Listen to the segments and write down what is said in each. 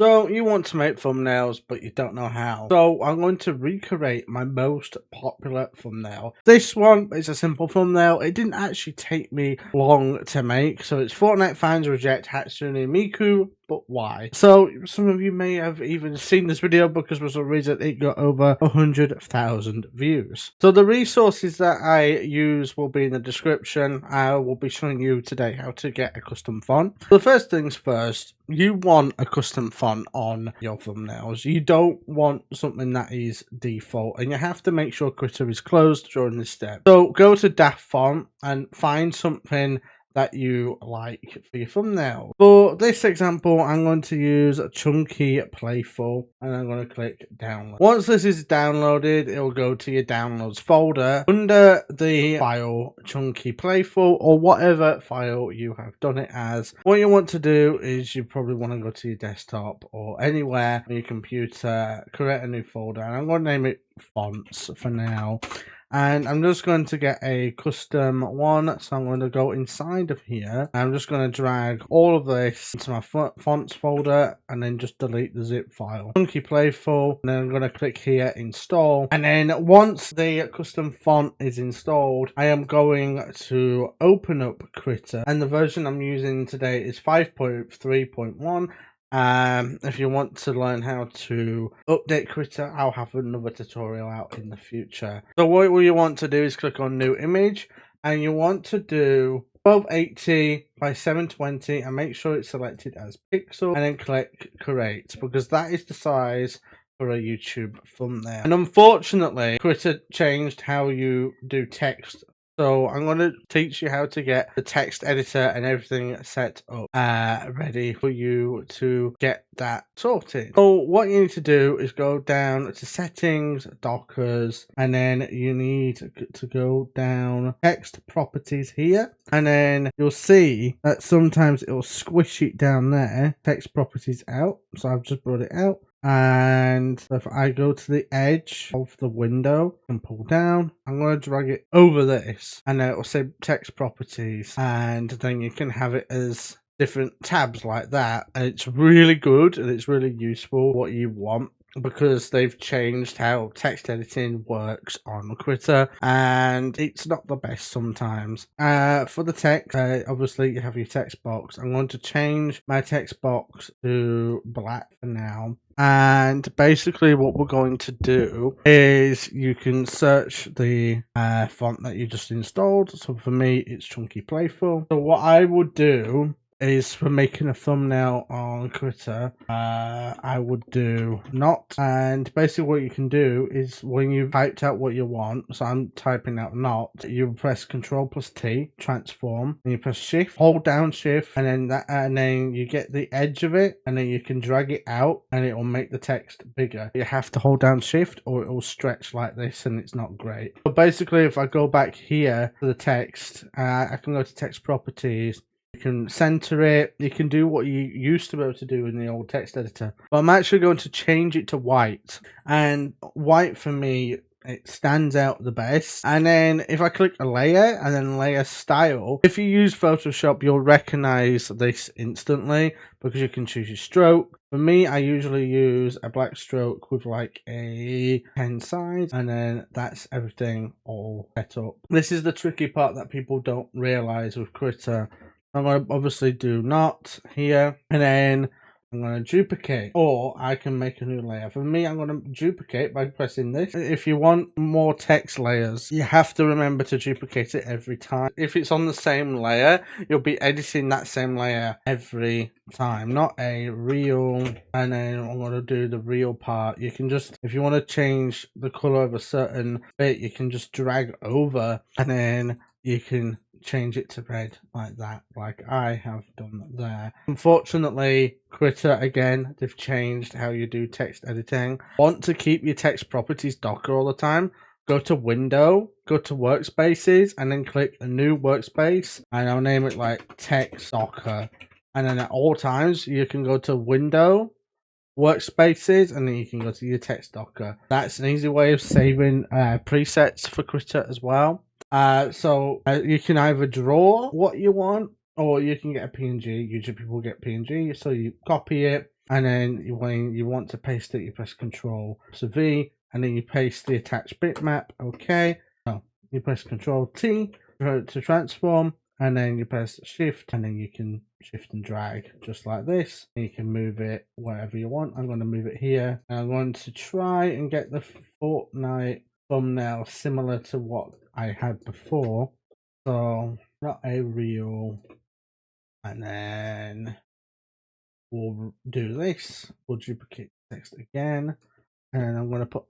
So you want to make thumbnails, but you don't know how. So I'm going to recreate my most popular thumbnail. This one is a simple thumbnail. It didn't actually take me long to make. So it's Fortnite fans reject Hatsune Miku, but why? So some of you may have even seen this video because for some reason it got over 100,000 views. So the resources that I use will be in the description. I will be showing you today how to get a custom font. So the first things first, you want a custom font on your thumbnails. You don't want something that is default, and you have to make sure Krita is closed during this step. So go to Dafont and find something that you like for your thumbnail. For this example, I'm going to use Chunky Playful, and I'm going to click download. Once this is downloaded, it will go to your downloads folder under the file Chunky Playful or whatever file you have done it as. What you want to do is you probably want to go to your desktop or anywhere on your computer, create a new folder, and I'm going to name it fonts for now. And I'm just going to get a custom one, so I'm going to go inside of here. I'm just going to drag all of this into my fonts folder and then just delete the zip file. Funky Playful, and then I'm going to click here, install. And then once the custom font is installed, I am going to open up Krita, and the version I'm using today is 5.3.1. If you want to learn how to update Krita, I'll have another tutorial out in the future. So what you want to do is click on new image, and you want to do 1280 by 720 and make sure it's selected as pixel, and then click create because that is the size for a YouTube thumbnail. And unfortunately, Krita changed how you do text. So I'm going to teach you how to get the text editor and everything set up ready for you to get that sorted. So what you need to do is go down to settings, Dockers, and then you need to go down text properties here, and then you'll see that sometimes it will squish it down there, text properties out. So I've just brought it out. And if I go to the edge of the window and pull down, I'm going to drag it over this, and then it will say text properties, and then you can have it as different tabs like that. And it's really good and it's really useful what you want, because they've changed how text editing works on Krita, and it's not the best sometimes. For the text, obviously you have your text box. I'm going to change my text box to black for now. And basically what we're going to do is you can search the font that you just installed. So for me, it's Chunky Playful. So what I would do is, for making a thumbnail on Krita, I would do not. And basically what you can do is when you've typed out what you want, so I'm typing out not, you press Ctrl+T, transform, and you press shift, hold down shift, and then you get the edge of it, and then you can drag it out and it will make the text bigger. You have to hold down shift or it will stretch like this, and it's not great. But basically if I go back here to the text, I can go to text properties. You can center it, you can do what you used to be able to do in the old text editor. But I'm actually going to change it to white. And white for me, it stands out the best. And then if I click a layer and then layer style, if you use Photoshop, you'll recognize this instantly because you can choose your stroke. For me, I usually use a black stroke with like a pen size, and then that's everything all set up. This is the tricky part that people don't realize with Krita. I'm going to obviously do not here, and then I'm going to duplicate, or I can make a new layer. For me, I'm going to duplicate by pressing this. If you want more text layers, you have to remember to duplicate it every time. If it's on the same layer, you'll be editing that same layer every time, not a real. And then I'm going to do the real part. You can just, if you want to change the color of a certain bit, you can just drag over, and then you can change it to red like that, like I have done there. Unfortunately, Krita, again, they've changed how you do text editing. Want to keep your text properties Docker all the time? Go to Window, go to Workspaces, and then click a new workspace, and I'll name it like Text Docker. And then at all times, you can go to Window, Workspaces, and then you can go to your text Docker. That's an easy way of saving presets for Krita as well. So you can either draw what you want, or you can get a PNG. Usually people get PNG, so you copy it, and then when you want to paste it, you press Control V, and then you paste the attached bitmap. Okay, no, you press Control T to transform, and then you press Shift, and then you can shift and drag just like this. And you can move it wherever you want. I'm going to move it here, and I'm going to try and get the Fortnite thumbnail similar to what I had before. So not a real, and then we'll do this. We'll duplicate text again, and I'm going to put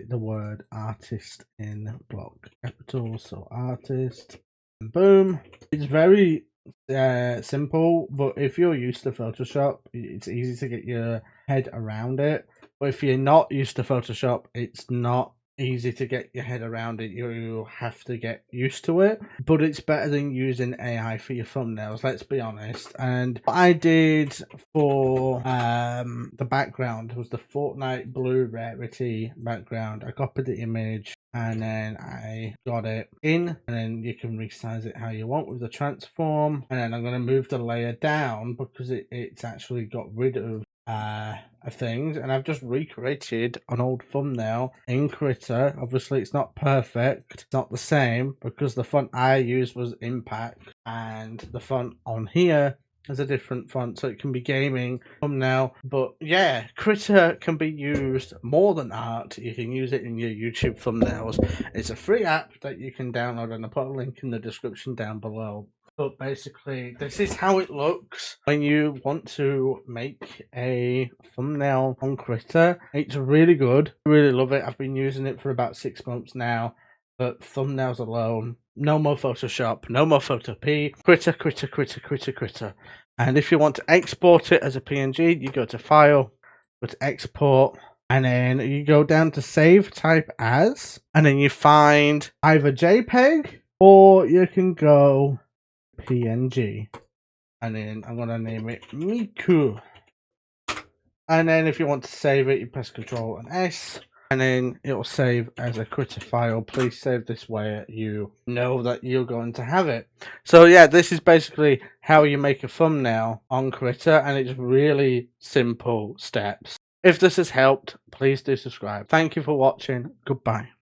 the word artist in block capitals. So artist, and boom. It's very simple, but if you're used to Photoshop, it's easy to get your head around it. But if you're not used to Photoshop, it's not easy to get your head around it. You have to get used to it, but it's better than using AI for your thumbnails, let's be honest. And what I did for the background was the Fortnite blue rarity background. I copied the image and then I got it in, and then you can resize it how you want with the transform. And then I'm going to move the layer down because it's actually got rid of things, and I've just recreated an old thumbnail in Krita. Obviously it's not perfect, it's not the same, because the font I used was Impact, and the font on here is a different font, so it can be gaming thumbnail. But yeah, Krita can be used more than art. You can use it in your YouTube thumbnails. It's a free app that you can download, and I'll put a link in the description down below. But basically, this is how it looks when you want to make a thumbnail on Krita. It's really good. I really love it. I've been using it for about 6 months now. But thumbnails alone, no more Photoshop, no more Photopea. Krita, Krita, Krita, Krita, Krita. And if you want to export it as a PNG, you go to File, go to Export, and then you go down to Save Type As, and then you find either JPEG, or you can go PNG, and then I'm gonna name it Miku. And then if you want to save it, you press Control and S, and then it'll save as a Krita file. Please save this where you know that you're going to have it. So yeah, this is basically how you make a thumbnail on Krita, and it's really simple steps. If this has helped, please do subscribe. Thank you for watching. Goodbye.